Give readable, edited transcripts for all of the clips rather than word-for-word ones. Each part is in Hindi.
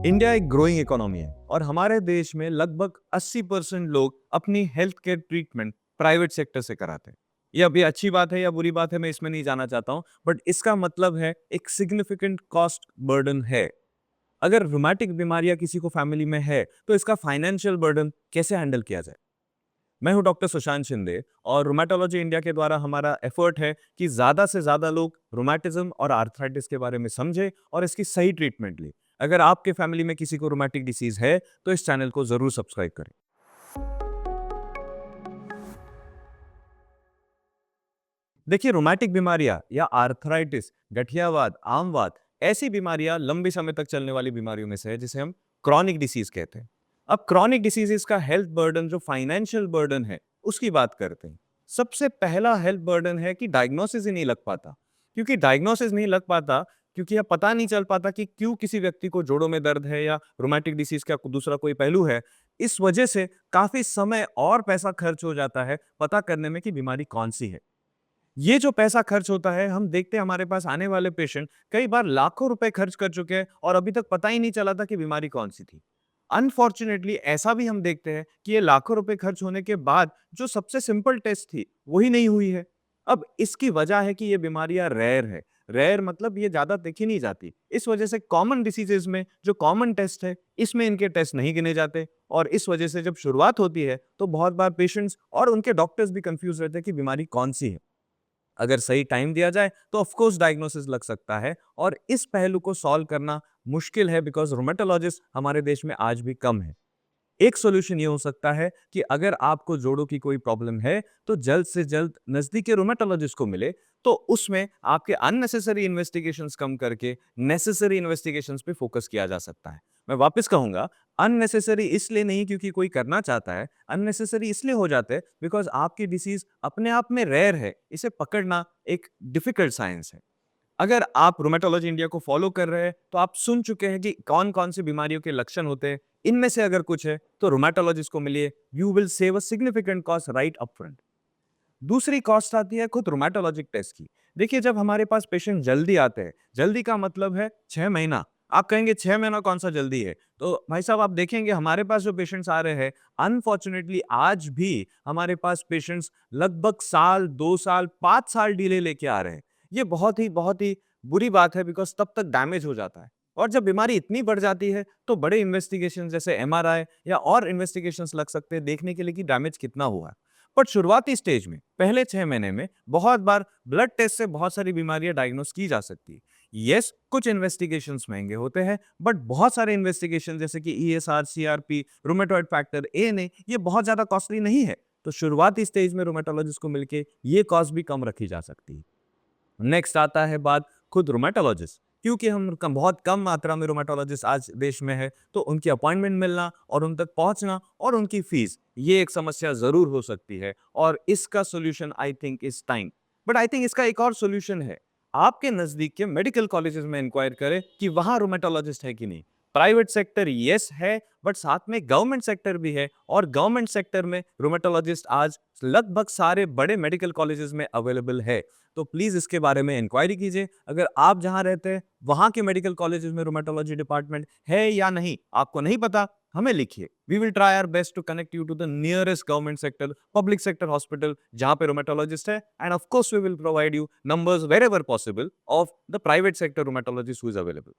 इंडिया एक ग्रोइंग इकोनॉमी है और हमारे देश में लगभग 80% लोग अपनी health care treatment private sector से कराते हैं। ये अभी अच्छी बात है या बुरी बात है मैं इसमें नहीं जाना चाहता हूं, बट इसका मतलब है एक सिग्निफिकेंट कॉस्ट बर्डन है। अगर रोमैटिक बीमारियां किसी को फैमिली में है तो इसका फाइनेंशियल बर्डन कैसे हैंडल किया जाए। मैं हूं डॉक्टर सुशांत शिंदे और रोमेटोलॉजी इंडिया के द्वारा हमारा एफर्ट है कि ज्यादा से ज्यादा लोग रोमैटिज्म और आर्थराइटिस के बारे में समझे और इसकी सही ट्रीटमेंट ले। अगर आपके फैमिली में किसी को रोमैटिक डिसीज है तो इस चैनल को जरूर सब्सक्राइब करें। देखिए, रोमैटिक बीमारियां या आर्थराइटिस, गठियावाद, आमवात ऐसी बीमारियां लंबे समय तक चलने वाली बीमारियों में से है जिसे हम क्रॉनिक डिसीज कहते हैं। अब क्रॉनिक डिसीजेस का हेल्थ बर्डन, जो फाइनेंशियल बर्डन है, उसकी बात करते हैं। सबसे पहला हेल्थ बर्डन है कि डायग्नोसिस ही नहीं लग पाता। क्योंकि डायग्नोसिस नहीं लग पाता, क्योंकि यह पता नहीं चल पाता कि क्यों किसी व्यक्ति को जोड़ों में दर्द है या रोमैटिक डिसीज का दूसरा कोई पहलू है। इस वजह से काफी समय और पैसा खर्च हो जाता है पता करने में कि बीमारी कौन सी है। ये जो पैसा खर्च होता है, हम देखते हैं हमारे पास आने वाले पेशेंट कई बार लाखों रुपए खर्च कर चुके हैं और अभी तक पता ही नहीं चला था कि बीमारी कौन सी थी। अनफॉर्चुनेटली ऐसा भी हम देखते हैं कि ये लाखों रुपए खर्च होने के बाद जो सबसे सिंपल टेस्ट थी वही नहीं हुई है। अब इसकी वजह है कि ये बीमारियां रेयर है। रेयर मतलब ये ज्यादा देखी नहीं जाती। इस वजह से कॉमन डिसीजेज में जो कॉमन टेस्ट है, इसमें इनके टेस्ट नहीं गिने जाते और इस वजह से जब शुरुआत होती है तो बहुत बार पेशेंट्स और उनके डॉक्टर्स भी कंफ्यूज रहते हैं कि बीमारी कौन सी है। अगर सही टाइम दिया जाए तो ऑफ कोर्स डायग्नोसिस लग सकता है और इस पहलू को सॉल्व करना मुश्किल है बिकॉज रोमेटोलॉजिस्ट हमारे देश में आज भी कम है। एक सॉल्यूशन ये हो सकता है कि अगर आपको जोड़ों की कोई प्रॉब्लम है तो जल्द से जल्द नजदीकी रोमेटोलॉजिस्ट को मिले, तो उसमें आपके अननेसेसरी इन्वेस्टिगेशंस कम करके नेसेसरी इन्वेस्टिगेशंस पे फोकस किया जा सकता है। मैं वापस कहूंगा, अननेसेसरी इसलिए नहीं क्योंकि कोई करना चाहता है, अननेसेसरी इसलिए हो जाते हैं बिकॉज आपकी डिसीज अपने आप में रेयर है, इसे पकड़ना एक डिफिकल्ट साइंस है। अगर आप रोमेटोलॉजी इंडिया को फॉलो कर रहे हैं तो आप सुन चुके हैं कि कौन कौन सी बीमारियों के लक्षण होते हैं। इनमें से अगर कुछ है तो रोमेटोलॉजिस्ट को मिलिए, you will save a significant cost right up front. दूसरी कॉस्ट आती है खुद रोमेटोलॉजिक टेस्ट की। देखिए, जब हमारे पास पेशेंट जल्दी आते हैं, जल्दी का मतलब है 6 महीना। आप कहेंगे 6 महीना कौन सा जल्दी है, तो भाई साहब आप देखेंगे हमारे पास जो पेशेंट्स आ रहे हैं, अनफॉर्चुनेटली आज भी हमारे पास पेशेंट्स लगभग साल, 2 साल, 5 साल डिले लेके आ रहे हैं। ये बहुत ही बुरी बात है बिकॉज तब तक डैमेज हो जाता है। और जब बीमारी इतनी बढ़ जाती है तो बड़े इन्वेस्टिगेशन जैसे एमआरआई या और इन्वेस्टिगेशंस लग सकते हैं देखने के लिए कि डैमेज कितना हुआ है। बट शुरुआती स्टेज में पहले 6 महीने में बहुत बार ब्लड टेस्ट से बहुत सारी बीमारियां डायग्नोस की जा सकती है। यस, कुछ इन्वेस्टिगेशंस महंगे होते हैं, बट बहुत सारे इन्वेस्टिगेशन जैसे कि ESR, CRP, rheumatoid factor, ANA, ये बहुत ज्यादा कॉस्टली नहीं है। तो शुरुआती स्टेज में रोमेटोलॉजिस्ट को मिलके ये कॉस्ट भी कम रखी जा सकती है। नेक्स्ट आता है बात खुद रोमेटोलॉजिस्ट। क्योंकि बहुत कम मात्रा में रोमेटोलॉजिस्ट आज देश में है, तो उनकी अपॉइंटमेंट मिलना और उन तक पहुंचना और उनकी फीस, ये एक समस्या जरूर हो सकती है और इसका solution I think is time. But I think इसका एक और सोल्यूशन है। आपके नजदीक के मेडिकल कॉलेजेस में इंक्वायर करें कि वहां रोमेटोलॉजिस्ट है कि नहीं। प्राइवेट सेक्टर यस है, बट साथ में गवर्नमेंट सेक्टर भी है और गवर्नमेंट सेक्टर में रोमेटोलॉजिस्ट आज लगभग सारे बड़े मेडिकल कॉलेजेस में अवेलेबल है। तो प्लीज इसके बारे में इंक्वायरी कीजिए। अगर आप जहां रहते हैं वहां के मेडिकल कॉलेजेस में रोमेटोलॉजी डिपार्टमेंट है या नहीं, आपको नहीं पता, हमें लिखिए। We will try our best to connect you to the nearest government sector, public sector hospital जहां पे रोमेटोलॉजिस्ट है, and of course we will provide you numbers wherever possible of the private sector rheumatologist who is available.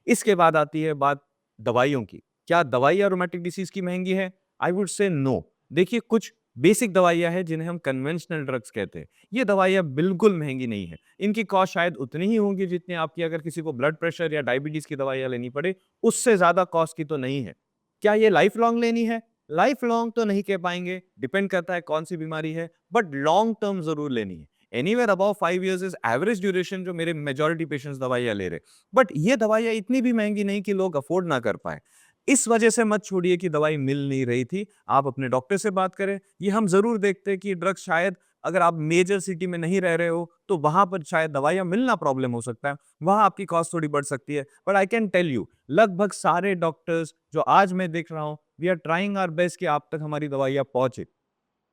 इसके बाद आती है बात दवाइयों की। क्या दवाइयाँ रोमैटिक डिसीज की महंगी है? I would say no. देखिए, कुछ बेसिक दवाइयाँ हैं जिन्हें हम कन्वेंशनल ड्रग्स कहते हैं। ये दवाइयाँ बिल्कुल महंगी नहीं है। इनकी कॉस्ट शायद उतनी ही होंगी जितनी आपकी अगर किसी को ब्लड प्रेशर या डायबिटीज की दवाइयाँ लेनी पड़े, उससे ज्यादा कॉस्ट की तो नहीं है। क्या ये लाइफ लॉन्ग लेनी है? लाइफ लॉन्ग तो नहीं कह पाएंगे, डिपेंड करता है कौन सी बीमारी है, बट लॉन्ग टर्म जरूर लेनी है। Anywhere above 5 years is average duration जो मेरे मेजॉरिटी पेशेंट्स दवाइयाँ ले रहे। बट ये दवाइयाँ इतनी भी महंगी नहीं कि लोग अफोर्ड ना कर पाए। इस वजह से मत छोड़िए कि दवाई मिल नहीं रही थी। आप अपने डॉक्टर से बात करें। ये हम जरूर देखते हैं कि ड्रग्स शायद अगर आप मेजर सिटी में नहीं रह रहे हो तो वहां पर शायद दवाइयां मिलना प्रॉब्लम हो सकता है, वहां आपकी कॉस्ट थोड़ी बढ़ सकती है। But I can tell you, लगभग सारे डॉक्टर्स जो आज मैं देख रहा हूं, we are trying our best कि आप तक हमारी दवाइयां पहुंचे।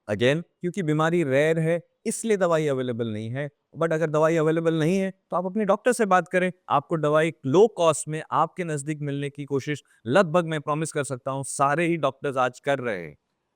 अगेन, क्योंकि बीमारी रेयर है इसलिए दवाई अवेलेबल नहीं है, बट अगर दवाई अवेलेबल नहीं है तो आप अपने डॉक्टर से बात करें, आपको दवाई लो कॉस्ट में आपके नजदीक मिलने की कोशिश लगभग मैं प्रॉमिस कर सकता हूं सारे ही डॉक्टर्स आज कर रहे हैं।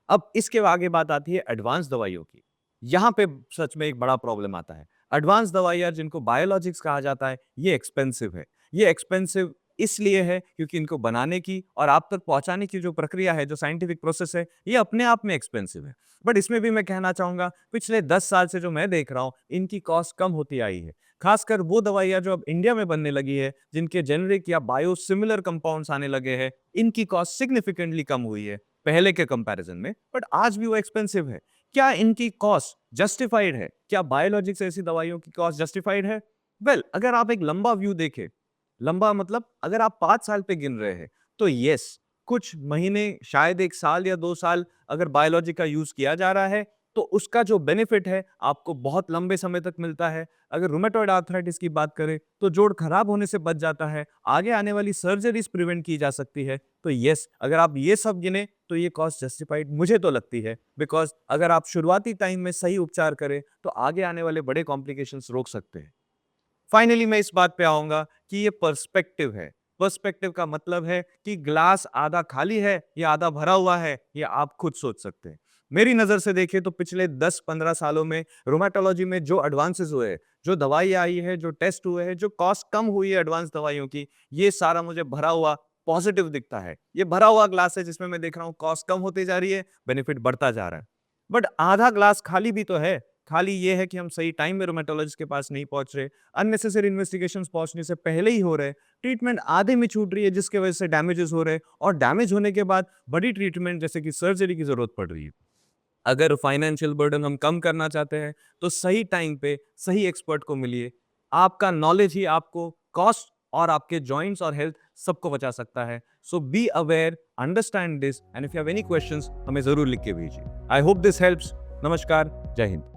अब इसके आगे बात आती है एडवांस दवाइयों की। यहाँ पे सच में एक बड़ा प्रॉब्लम आता है। एडवांस दवाइयाँ जिनको बायोलॉजिक्स कहा जाता है, ये एक्सपेंसिव है। ये एक्सपेंसिव इसलिए है क्योंकि इनको बनाने की और आप तक पहुंचाने की जो प्रक्रिया है, जो साइंटिफिक प्रोसेस है, ये अपने आप में एक्सपेंसिव है। बट इसमें भी मैं कहना चाहूंगा, पिछले 10 साल से जो मैं देख रहा हूँ, इनकी कॉस्ट कम होती आई है। खासकर वो दवाइयाँ जो अब इंडिया में बनने लगी है, जिनके जेनेरिक या बायो सिमिलर कंपाउंड्स आने लगे हैं, इनकी कॉस्ट सिग्निफिकेंटली कम हुई है पहले के कंपैरिजन में, बट आज भी वो एक्सपेंसिव है। क्या इनकी कॉस्ट जस्टिफाइड है? क्या बायोलॉजिक्स ऐसी दवाइयों की कॉस्ट जस्टिफाइड है? वेल, अगर आप एक लंबा व्यू देखें, लंबा मतलब अगर आप 5 साल पे गिन रहे हैं, तो यस, कुछ महीने, शायद 1 साल या 2 साल अगर बायोलॉजिक का यूज़ किया जा रहा है, तो उसका जो बेनिफिट है, आपको बहुत लंबे समय तक मिलता है। अगर रूमेटॉइड आर्थराइटिस की बात करें, तो जोड़ खराब होने से बच जाता है, आगे आने वाली सर्जरीज़ प्रिवेंट की जा सकती है। तो यस, अगर आप ये सब गिने, तो ये कॉस्ट जस्टिफाइड मुझे तो लगती है, बिकॉज़ अगर आप शुरुआती टाइम में सही उपचार करें, तो आगे आने वाले बड़े कॉम्प्लिकेशंस रोक सकते हैं। फाइनली मैं इस बात पे आऊंगा कि ये पर्सपेक्टिव है। पर्सपेक्टिव का मतलब है कि ग्लास आधा खाली है या आधा भरा हुआ है, ये आप खुद सोच सकते हैं। मेरी नजर से देखें तो पिछले 10-15 सालों में रोमेटोलॉजी में जो एडवांसेस हुए हैं, जो दवाई आई है, जो टेस्ट हुए हैं, जो कॉस्ट कम हुई है एडवांस दवाइयों की, ये सारा मुझे भरा हुआ पॉजिटिव दिखता है। ये भरा हुआ ग्लास है जिसमें मैं देख रहा हूँ कॉस्ट कम होती जा रही है, बेनिफिट बढ़ता जा रहा है। बट आधा ग्लास खाली भी तो है। खाली ये है कि हम सही टाइम में रोमेटोलॉजिस्ट के पास नहीं पहुंच रहे, अननेसेसरी इन्वेस्टिगेशंस पहुंचने से पहले ही हो रहे, ट्रीटमेंट आधे में छूट रही है जिसके वजह से डैमेजेस हो रहे हैं, और डैमेज होने के बाद बड़ी ट्रीटमेंट जैसे कि सर्जरी की जरूरत पड़ रही है। अगर फाइनेंशियल बर्डन हम कम करना चाहते हैं, तो सही टाइम पे सही एक्सपर्ट को मिलिए। आपका नॉलेज ही आपको कॉस्ट और आपके जॉइंट्स और हेल्थ सबको बचा सकता है। So be aware, understand this, and if you have any questions हमें जरूर लिख के भेजिए। I hope this helps. नमस्कार, जय हिंद।